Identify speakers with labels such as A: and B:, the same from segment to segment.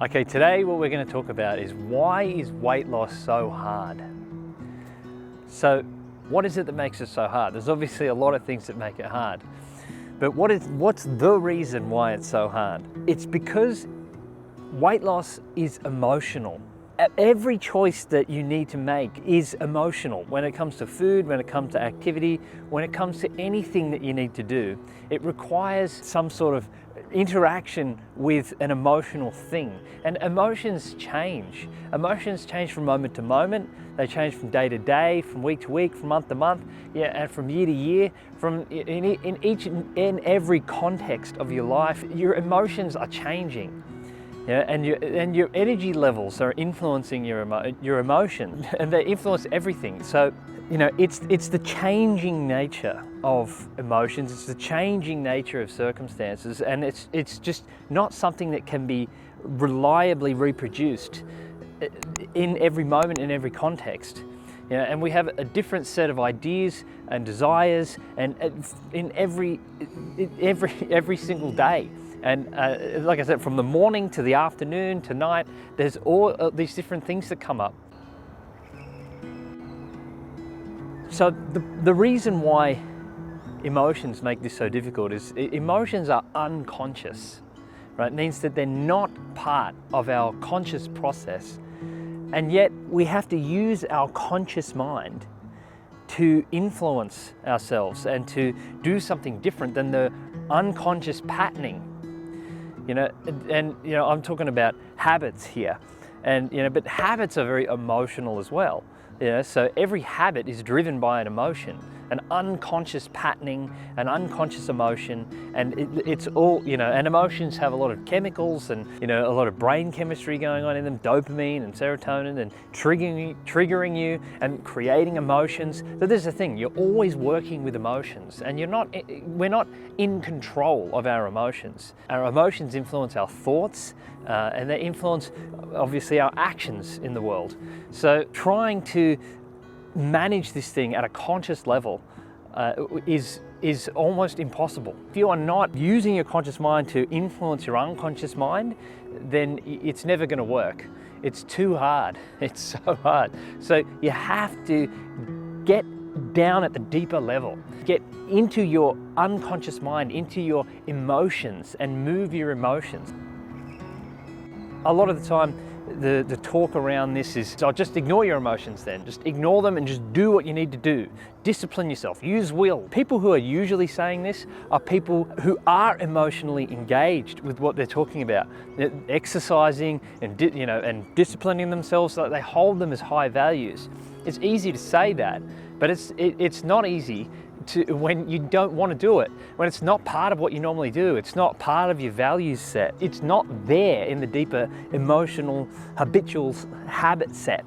A: Okay, today what we're going to talk about is why is weight loss so hard? So what is it that makes it so hard? There's obviously a lot of things that make it hard, but what's the reason why it's so hard? It's because weight loss is emotional. Every choice that you need to make is emotional. When it comes to food, when it comes to activity, when it comes to anything that you need to do, it requires some sort of interaction with an emotional thing. And emotions change. Emotions change from moment to moment. They change from day to day, from week to week, from month to month, and from year to year. In each and every context of your life, your emotions are changing. Yeah, and your energy levels are influencing your emotion, and they influence everything. So, it's the changing nature of emotions. It's the changing nature of circumstances, and it's just not something that can be reliably reproduced in every moment, in every context. And we have a different set of ideas and desires, and in every single day. And like I said, from the morning to the afternoon to night, there's all these different things that come up. So the reason why emotions make this so difficult is emotions are unconscious, right? It means that they're not part of our conscious process. And yet we have to use our conscious mind to influence ourselves and to do something different than the unconscious patterning. I'm talking about habits here, but habits are very emotional as well. So every habit is driven by an emotion, an unconscious patterning, an unconscious emotion, and it's all, and emotions have a lot of chemicals and, a lot of brain chemistry going on in them, dopamine and serotonin, and triggering you and creating emotions. So this is the thing, you're always working with emotions, and we're not in control of our emotions. Our emotions influence our thoughts, and they influence, obviously, our actions in the world. So trying to manage this thing at a conscious level is almost impossible. If you are not using your conscious mind to influence your unconscious mind, then it's never going to work. It's too hard. It's so hard. So you have to get down at the deeper level. Get into your unconscious mind, into your emotions, and move your emotions. A lot of the time, the talk around this is, so just ignore your emotions then. Just ignore them and just do what you need to do. Discipline yourself, use will. People who are usually saying this are people who are emotionally engaged with what they're talking about. They're exercising and disciplining themselves, so that they hold them as high values. It's easy to say that, but it's not easy when you don't want to do it, when it's not part of what you normally do, it's not part of your values set, it's not there in the deeper emotional habitual habit set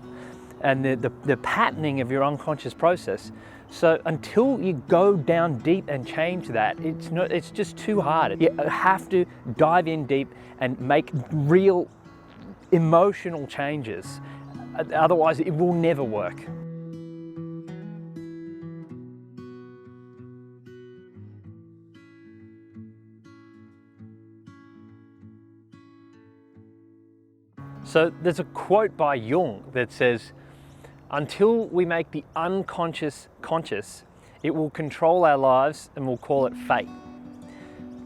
A: and the patterning of your unconscious process. So until you go down deep and change that, it's just too hard. You have to dive in deep and make real emotional changes, otherwise it will never work. So there's a quote by Jung that says, "Until we make the unconscious conscious, it will control our lives, and we'll call it fate."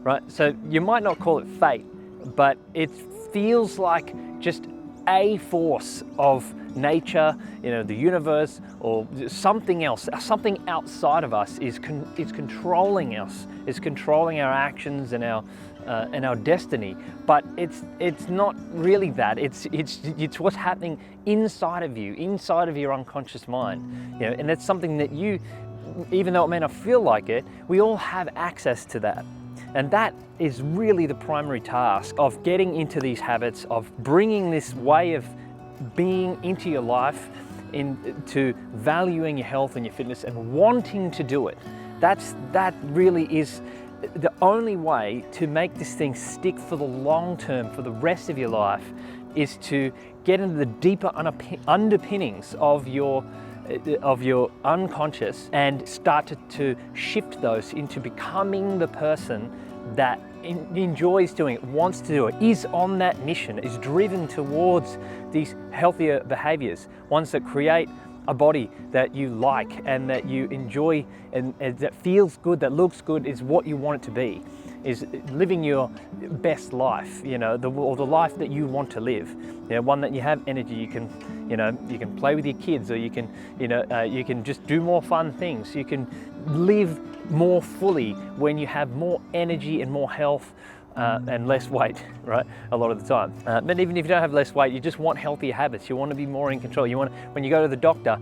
A: Right? So you might not call it fate, but it feels like just a force of nature, the universe, or something else, something outside of us is controlling us, is controlling our actions and our destiny. But it's not really that. It's what's happening inside of you, inside of your unconscious mind. And it's something that you, even though it may not feel like it, we all have access to that. And that is really the primary task of getting into these habits, of bringing this way of being into your life, into valuing your health and your fitness and wanting to do it. That really is the only way to make this thing stick for the long term, for the rest of your life, is to get into the deeper underpinnings of your unconscious and start to shift those into becoming the person that enjoys doing it, wants to do it, is on that mission, is driven towards these healthier behaviors, ones that create a body that you like and that you enjoy and that feels good, that looks good, is what you want it to be, is living your best life, or the life that you want to live, one that you have energy, you can play with your kids, or you can just do more fun things, you can live more fully when you have more energy and more health and less weight, right? A lot of the time. But even if you don't have less weight, you just want healthier habits. You want to be more in control. You want, when you go to the doctor,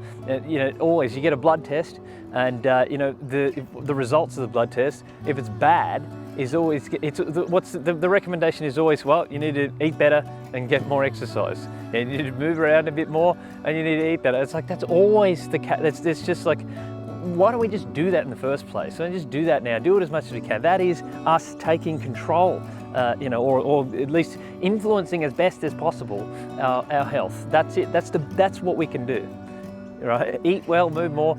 A: always you get a blood test, and the results of the blood test, if it's bad, is always the recommendation is always, well, you need to eat better and get more exercise. You need to move around a bit more, and you need to eat better. It's like that's always the case. It's just like, why don't we just do that in the first place? So just do that now. Do it as much as we can. That is us taking control, or at least influencing as best as possible our health. That's it. That's what we can do. Right? Eat well, move more.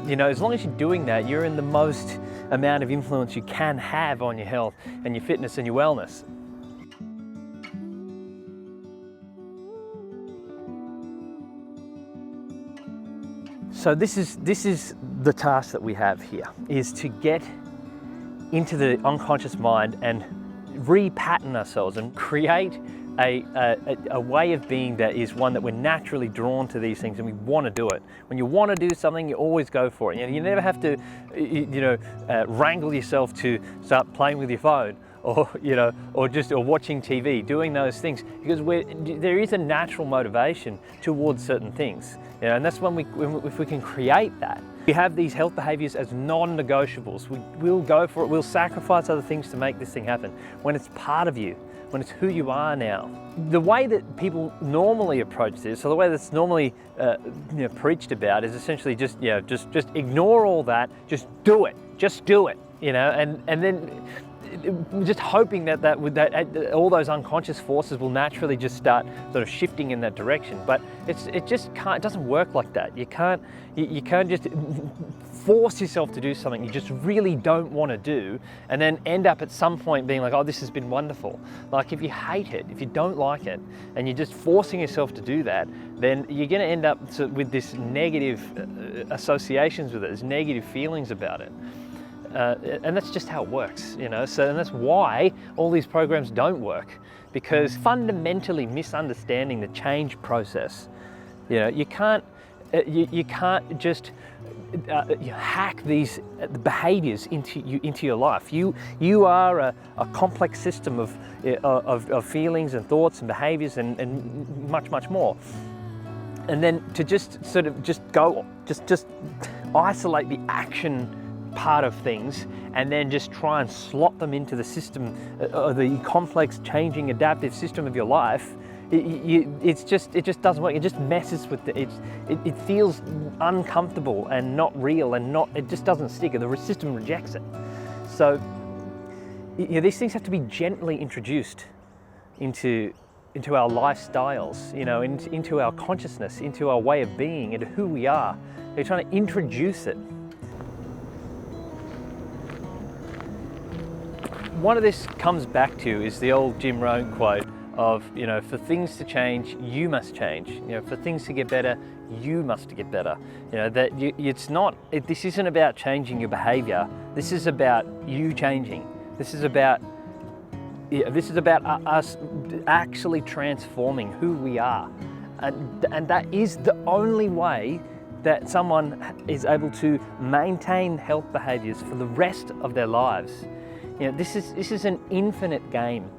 A: As long as you're doing that, you're in the most amount of influence you can have on your health and your fitness and your wellness. So this is the task that we have here, is to get into the unconscious mind and repattern ourselves and create a way of being that is one that we're naturally drawn to these things and we want to do it. When you want to do something, you always go for it. You never have to, wrangle yourself to start playing with your phone or watching TV, doing those things, because there is a natural motivation towards certain things. And that's if we can create that. We have these health behaviors as non-negotiables. We'll go for it. We'll sacrifice other things to make this thing happen. When it's part of you, when it's who you are now. The way that people normally approach this, or the way that's normally preached about, is essentially just ignore all that, just do it, and then just hoping that all those unconscious forces will naturally just start sort of shifting in that direction. But it doesn't work like that. You can't just force yourself to do something you just really don't want to do and then end up at some point being like, oh, this has been wonderful. Like, if you hate it, if you don't like it, and you're just forcing yourself to do that, then you're going to end up with this negative associations with it, there's negative feelings about it. And that's just how it works, and that's why all these programs don't work, because fundamentally misunderstanding the change process. You can't just hack these behaviors into your life. You are a complex system of feelings and thoughts and behaviors and much more. And then to just isolate the action part of things and then just try and slot them into the system, the complex, changing, adaptive system of your life, it just doesn't work. It just messes with it feels uncomfortable and not real, and it just doesn't stick, and the system rejects it. So these things have to be gently introduced into our lifestyles, into our consciousness, into our way of being, into who we are. They're trying to introduce it. One of this comes back to is the old Jim Rohn quote of, for things to change, you must change. For things to get better, you must get better. This isn't about changing your behavior. This is about you changing. This is about us actually transforming who we are. And that is the only way that someone is able to maintain health behaviors for the rest of their lives. This is an infinite game.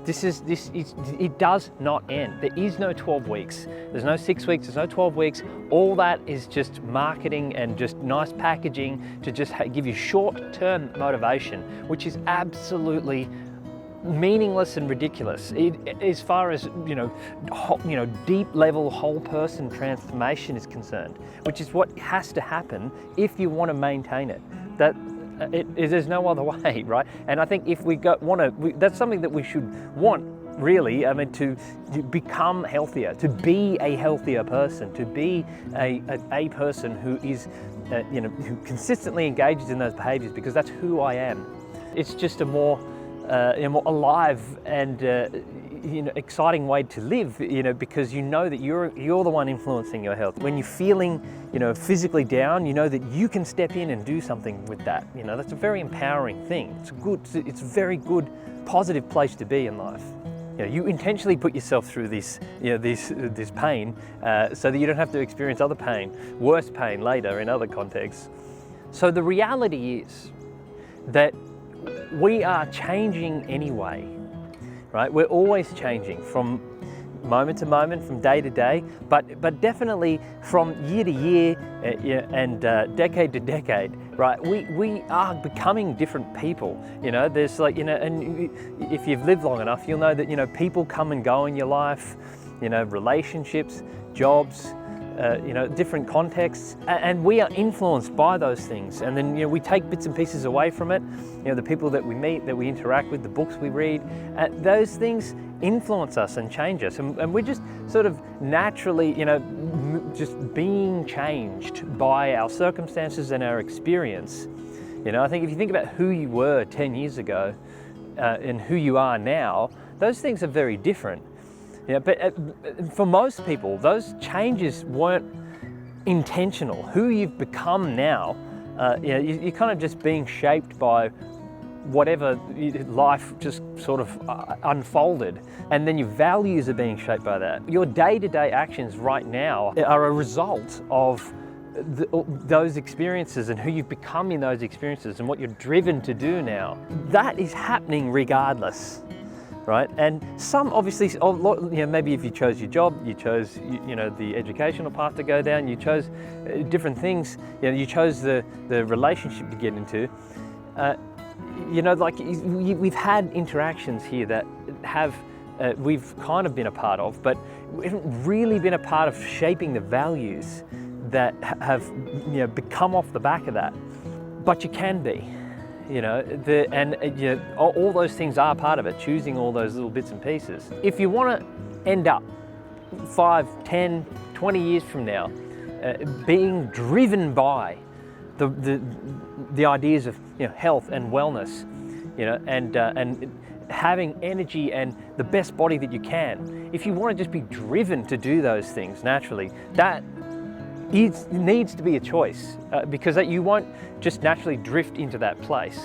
A: It does not end. There is no 12 weeks. There's no 6 weeks. There's no 12 weeks. All that is just marketing and just nice packaging to just give you short-term motivation, which is absolutely meaningless and ridiculous. As far as deep level whole person transformation is concerned, which is what has to happen if you want to maintain it. There's no other way, right? And I think if that's something that we should want, really. I mean, to become healthier, to be a healthier person, to be a person who is, who consistently engages in those behaviours, because that's who I am. It's just a more more alive and exciting way to live, because you know that you're the one influencing your health. When you're feeling, physically down, you know that you can step in and do something with that. That's a very empowering thing. It's a very good, positive place to be in life. You intentionally put yourself through this pain so that you don't have to experience other pain, worse pain later in other contexts. So the reality is that we are changing anyway, right? We're always changing from moment to moment, from day to day, but definitely from year to year and decade to decade, right? We are becoming different people. There's and if you've lived long enough, you'll know that people come and go in your life, relationships, jobs, different contexts, and we are influenced by those things. And then we take bits and pieces away from it. The people that we meet, that we interact with, the books we read, those things influence us and change us, and we're just sort of naturally, just being changed by our circumstances and our experience. I think if you think about who you were 10 years ago and who you are now, those things are very different. But for most people, those changes weren't intentional. Who you've become now, you're kind of just being shaped by whatever life just sort of unfolded, and then your values are being shaped by that. Your day-to-day actions right now are a result of those experiences and who you've become in those experiences and what you're driven to do now. That is happening regardless. Right, and some obviously, maybe if you chose your job, you chose, the educational path to go down, you chose different things, you chose the relationship to get into. We've had interactions here that we've kind of been a part of, but we haven't really been a part of shaping the values that have, become off the back of that. But you can be. All those things are part of it, choosing all those little bits and pieces. If you want to end up 5, 10, 20 years from now being driven by the ideas of health and wellness, and having energy and the best body that you can, if you want to just be driven to do those things naturally, that it needs to be a choice, because that you won't just naturally drift into that place.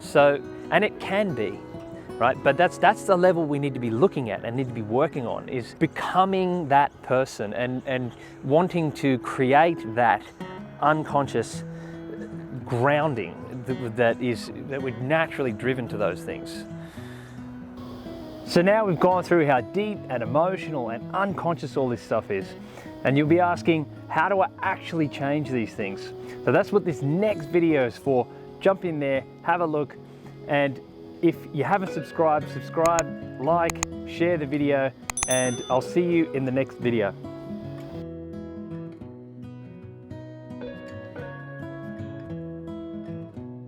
A: So, and it can be, right? But that's the level we need to be looking at and need to be working on, is becoming that person and wanting to create that unconscious grounding that we're naturally driven to those things. So now we've gone through how deep and emotional and unconscious all this stuff is. And you'll be asking, how do I actually change these things? So that's what this next video is for. Jump in there, have a look, and if you haven't subscribed, subscribe, like, share the video, and I'll see you in the next video.